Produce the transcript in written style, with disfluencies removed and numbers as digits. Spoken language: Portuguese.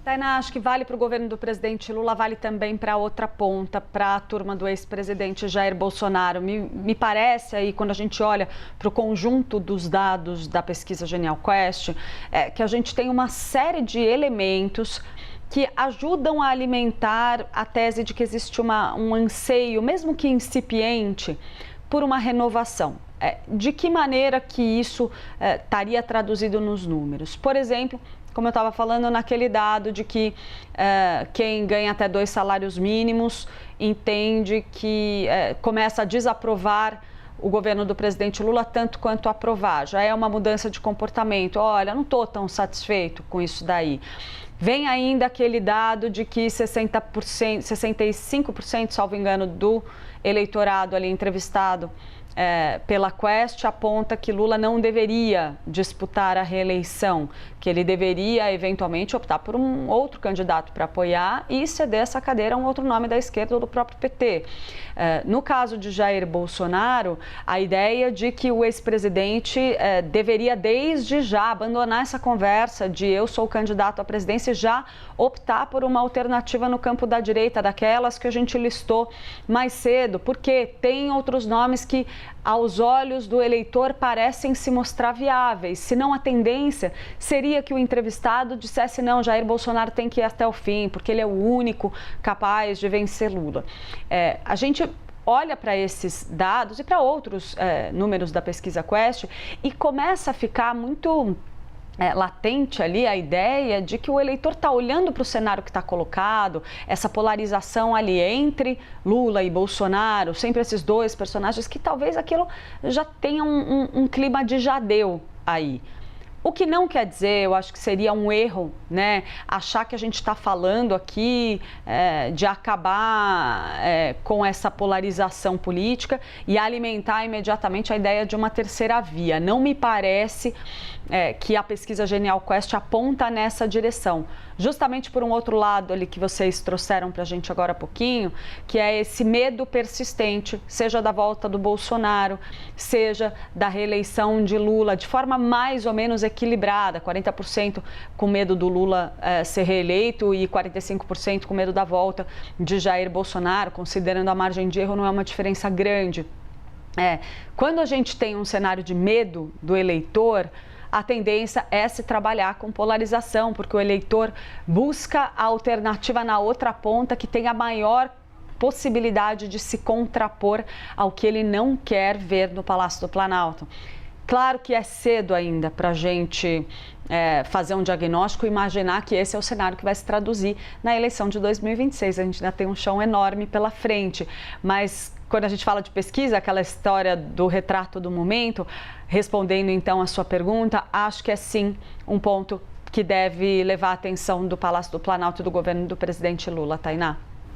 Tainá, acho que vale para o governo do presidente Lula, vale também para a outra ponta, para a turma do ex-presidente Jair Bolsonaro. Me parece aí, quando a gente olha para o conjunto dos dados da pesquisa Genial Quest, que a gente tem uma série de elementos que ajudam a alimentar a tese de que existe um anseio, mesmo que incipiente, por uma renovação. De que maneira que isso estaria traduzido nos números? Por exemplo, como eu estava falando naquele dado de que quem ganha até 2 salários mínimos entende que começa a desaprovar o governo do presidente Lula tanto quanto aprovar. Já é uma mudança de comportamento. Olha, não estou tão satisfeito com isso daí. Vem ainda aquele dado de que 60%, 65%, salvo engano, do eleitorado ali entrevistado pela Quest aponta que Lula não deveria disputar a reeleição, que ele deveria eventualmente optar por um outro candidato para apoiar e ceder essa cadeira a um outro nome da esquerda ou do próprio PT. No caso de Jair Bolsonaro, a ideia de que o ex-presidente deveria desde já abandonar essa conversa de eu sou o candidato à presidência e já optar por uma alternativa no campo da direita, daquelas que a gente listou mais cedo, porque tem outros nomes que aos olhos do eleitor parecem se mostrar viáveis, senão a tendência seria que o entrevistado dissesse não, Jair Bolsonaro tem que ir até o fim, porque ele é o único capaz de vencer Lula. A gente olha para esses dados e para outros números da pesquisa Quest e começa a ficar muito latente ali a ideia de que o eleitor está olhando para o cenário que está colocado, essa polarização ali entre Lula e Bolsonaro, sempre esses dois personagens, que talvez aquilo já tenha um clima de já deu aí. O que não quer dizer, eu acho que seria um erro, né, achar que a gente está falando aqui de acabar com essa polarização política e alimentar imediatamente a ideia de uma terceira via. Não me parece que a pesquisa Genial Quest aponta nessa direção. Justamente por um outro lado ali que vocês trouxeram para a gente agora há pouquinho, que é esse medo persistente, seja da volta do Bolsonaro, seja da reeleição de Lula, de forma mais ou menos equilibrada, 40% com medo do Lula ser reeleito e 45% com medo da volta de Jair Bolsonaro, considerando a margem de erro, não é uma diferença grande. Quando a gente tem um cenário de medo do eleitor, a tendência é se trabalhar com polarização, porque o eleitor busca a alternativa na outra ponta que tem a maior possibilidade de se contrapor ao que ele não quer ver no Palácio do Planalto. Claro que é cedo ainda para a gente fazer um diagnóstico e imaginar que esse é o cenário que vai se traduzir na eleição de 2026. A gente ainda tem um chão enorme pela frente, mas quando a gente fala de pesquisa, aquela história do retrato do momento, respondendo então a sua pergunta, acho que é sim um ponto que deve levar a atenção do Palácio do Planalto e do governo do presidente Lula, Tainá.